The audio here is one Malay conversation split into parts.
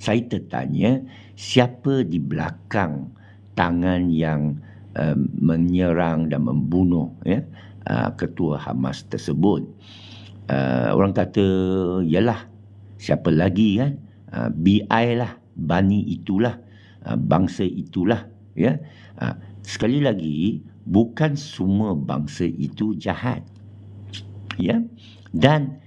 saya tertanya, siapa di belakang tangan yang menyerang dan membunuh ketua Hamas tersebut? Orang kata, yalah, siapa lagi kan? BI lah, Bani itulah, bangsa itulah. Ya, sekali lagi, bukan semua bangsa itu jahat. Ya, dan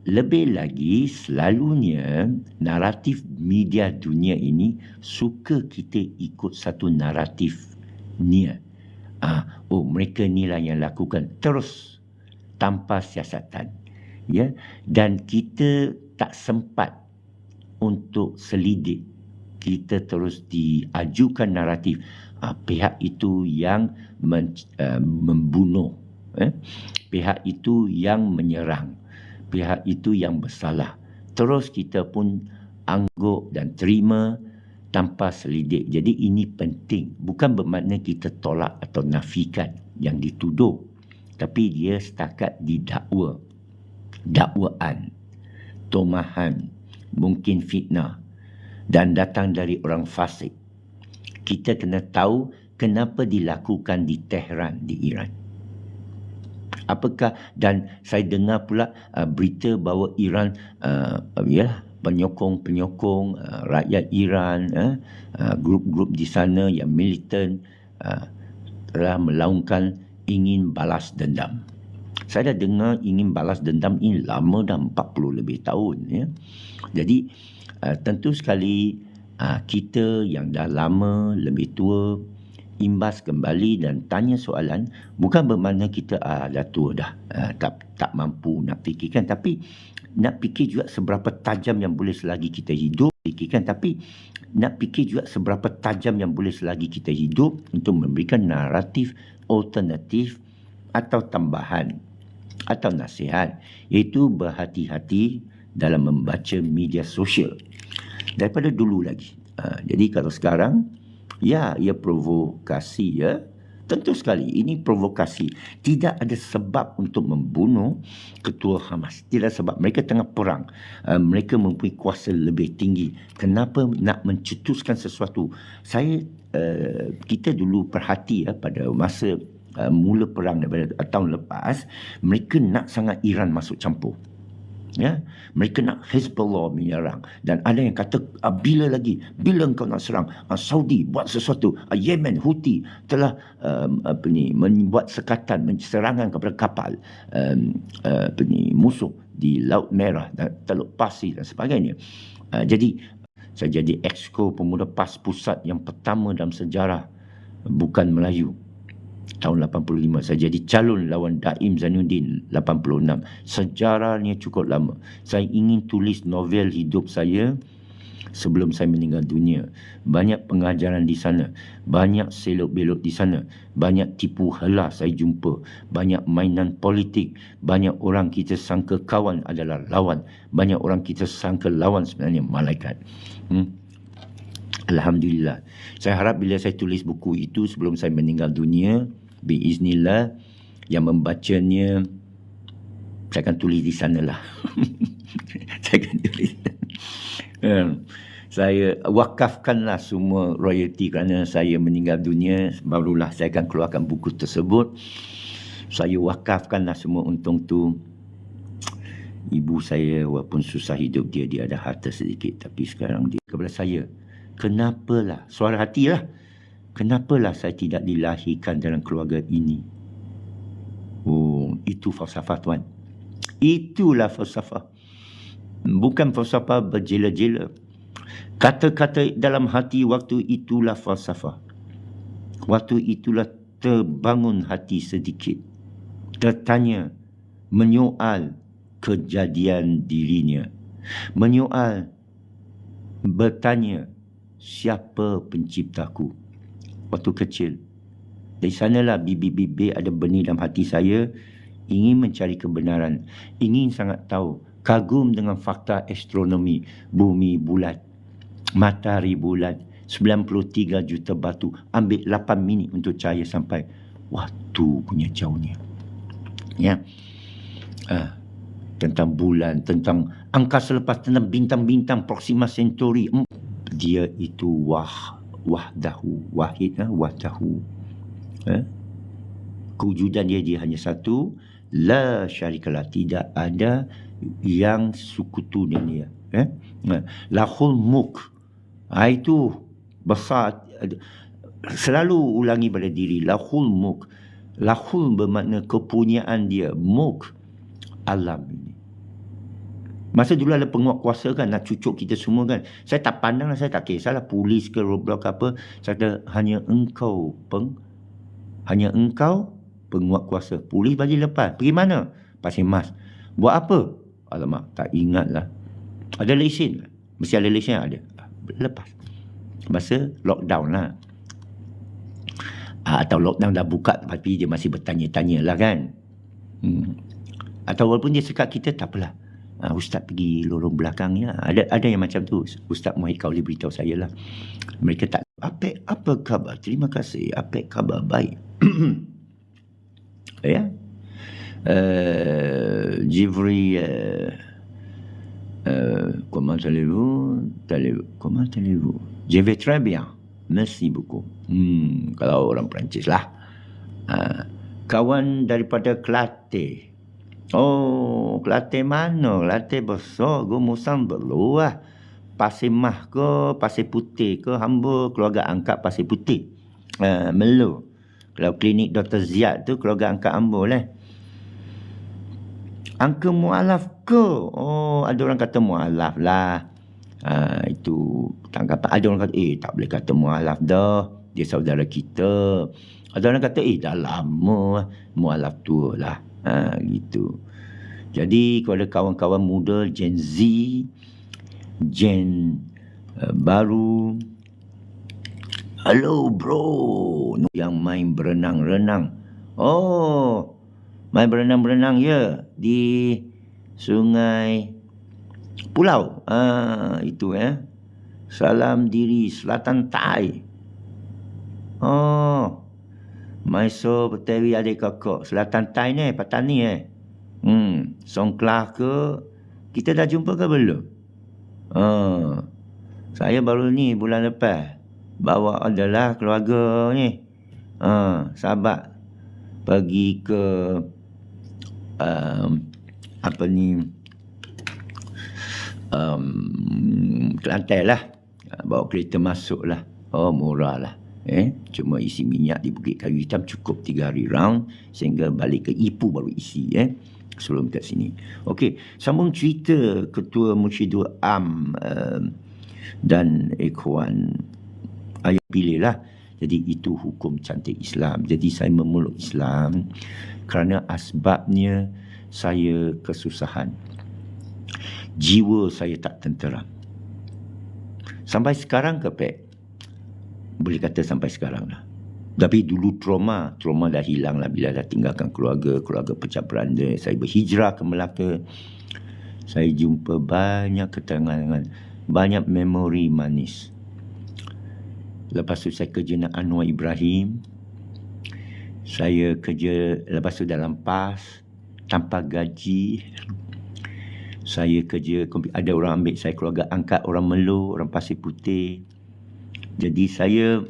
lebih lagi, selalunya naratif media dunia ini suka kita ikut satu naratif ni. Mereka ni lah yang lakukan terus tanpa siasatan. Ya, dan kita tak sempat untuk selidik. Kita terus diajukan naratif pihak itu yang membunuh, pihak itu yang menyerang, pihak itu yang bersalah. Terus kita pun angguk dan terima tanpa selidik. Jadi ini penting. Bukan bermakna kita tolak atau nafikan yang dituduh, tapi dia setakat didakwa, dakwaan, tomahan, mungkin fitnah dan datang dari orang fasik. Kita kena tahu kenapa dilakukan di Tehran, di Iran. Apakah, dan saya dengar pula berita bahawa Iran penyokong-penyokong rakyat Iran, grup-grup di sana yang militan telah melaungkan ingin balas dendam. Saya dah dengar ingin balas dendam ini lama, dah 40 lebih tahun. Ya. Jadi tentu sekali kita yang dah lama, lebih tua, imbas kembali dan tanya soalan, bukan bermakna kita dah tua dah, tak mampu nak fikirkan, tapi nak fikir juga seberapa tajam yang boleh selagi kita hidup, fikirkan, tapi nak fikir juga seberapa tajam yang boleh selagi kita hidup untuk memberikan naratif alternatif atau tambahan atau nasihat, iaitu berhati-hati dalam membaca media sosial daripada dulu lagi. Jadi kalau sekarang, ia provokasi, ya. Tentu sekali ini provokasi. Tidak ada sebab untuk membunuh ketua Hamas. Tidak sebab. Mereka tengah perang. Mereka mempunyai kuasa lebih tinggi. Kenapa nak mencetuskan sesuatu? Kita dulu perhati pada masa mula perang daripada tahun lepas, mereka nak sangat Iran masuk campur. Ya, mereka nak Hezbollah menyerang, dan ada yang kata bila engkau nak serang, Saudi buat sesuatu, Yemen Houthi telah membuat sekatan serangan kepada kapal musuh di Laut Merah dan Teluk Pasir dan sebagainya. Jadi saya jadi Exco Pemuda PAS Pusat yang pertama dalam sejarah bukan Melayu. Tahun 85 saya jadi calon lawan Daim Zainuddin 86. Sejarahnya cukup lama. Saya ingin tulis novel hidup saya sebelum saya meninggal dunia. Banyak pengajaran di sana, banyak selok-belok di sana, banyak tipu hela saya jumpa, banyak mainan politik, banyak orang kita sangka kawan adalah lawan, banyak orang kita sangka lawan sebenarnya malaikat. Alhamdulillah. Saya harap bila saya tulis buku itu sebelum saya meninggal dunia, biiznillah, yang membacanya, saya akan tulis di sanalah. Saya akan tulis. Saya wakafkanlah semua royalty kerana saya meninggal dunia, barulah saya akan keluarkan buku tersebut. Saya wakafkanlah semua untung tu. Ibu saya walaupun susah hidup dia ada harta sedikit, tapi sekarang dia kepada saya, kenapalah, suara hatilah, kenapalah saya tidak dilahirkan dalam keluarga ini? Itu falsafah, tuan. Itulah falsafah. Bukan falsafah berjela-jela. Kata-kata dalam hati waktu itulah falsafah. Waktu itulah terbangun hati sedikit, tertanya, menyoal kejadian dirinya, menyoal, bertanya, siapa penciptaku? Waktu kecil. Dari sanalah bibit-bibit ada benih dalam hati saya, ingin mencari kebenaran, ingin sangat tahu, kagum dengan fakta astronomi, bumi bulat, matahari bulat, 93 juta batu, ambil 8 minit untuk cahaya sampai. Waktu punya jauhnya. Ya. Tentang bulan, tentang angkasa lepas, tentang bintang-bintang Proxima Centauri. dia itu wahdahu, wahid, wahdahu. Kewujudan dia hanya satu, la syarikalah, tidak ada yang sekutu dengan dia. Lahul mulk, itu besar, selalu ulangi pada diri, lahul mulk. Lahul bermakna kepunyaan dia, mulk alam ini. Masa dulu ada penguat kuasa kan, nak cucuk kita semua kan. Saya tak pandang lah, saya tak kisahlah polis ke roadblock apa. Saya kata hanya engkau penguat kuasa. Polis bagi lepas. Pergi mana? Pasir Mas. Buat apa? Alamak, tak ingat lah. Ada lesen? Mesti ada lesen, ada. Lepas. Masa lockdown lah. Atau lockdown dah buka tapi dia masih bertanya-tanya lah kan. Atau walaupun dia sekat kita, tak apalah. Ustaz pergi lorong belakangnya. Ada yang macam tu. Ustaz Muhammad kau boleh beritahu saya lah. Mereka tak. Apa khabar? Terima kasih. Apa khabar? Baik. Ya. Jivri. Comment allez-vous? Comment allez-vous? Je vais très bien. Merci beaucoup. Kalau orang Perancis lah. Kawan daripada Kelantan. Oh, Kelantan mana? Kelantan besar ke, Musang belum lah. Pasir Mah ke, Pasir Putih ke, hamba keluarga angkat Pasir Putih. Melo. Kalau klinik Dr. Ziad tu keluarga angkat hamba lah. Angka mu'alaf ke? Oh, ada orang kata mu'alaf lah. Itu tanggapan. Ada orang kata, tak boleh kata mu'alaf dah. Dia saudara kita. Ada orang kata, dah lama mu'alaf tua lah. Gitu. Jadi kepada kawan-kawan muda Gen Z, Gen baru, hello bro, yang main berenang-renang. Oh, main berenang-berenang ya di Sungai Pulau. Itu Salam Diri Selatan Tai. Oh, Maiso Pertiwi adik kakak Selatan Tai ni Patani Songklah ke, kita dah jumpa ke belum? Saya baru ni bulan lepas bawa adalah keluarga ni, sahabat pergi ke Kelantan lah, bawa kereta masuk lah. Oh, murah lah. Cuma isi minyak di Bukit Kayu Hitam cukup 3 hari round, sehingga balik ke Ipoh baru isi sebelum kat sini. Okey, sambung cerita Ketua Mursyidul Am dan Ikhwan. Ayah pilih lah. Jadi itu hukum cantik Islam. Jadi saya memeluk Islam kerana asbabnya saya kesusahan. Jiwa saya tak tenteram. Sampai sekarang ke Pek? Boleh kata sampai sekarang lah. Tapi dulu trauma dah hilang lah bila dah tinggalkan keluarga pecah beranda. Saya berhijrah ke Melaka. Saya jumpa banyak ketenangan, banyak memori manis. Lepas tu saya kerja dengan Anwar Ibrahim. Saya kerja lepas tu dalam PAS tanpa gaji. Saya kerja, ada orang ambil saya keluarga angkat, orang Melo, orang Pasir Putih. Jadi saya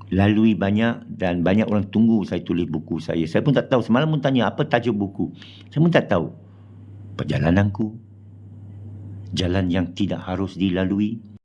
lalui banyak dan banyak orang tunggu saya tulis buku saya. Saya pun tak tahu, semalam pun tanya apa tajuk buku. Saya pun tak tahu. Perjalananku, jalan yang tidak harus dilalui.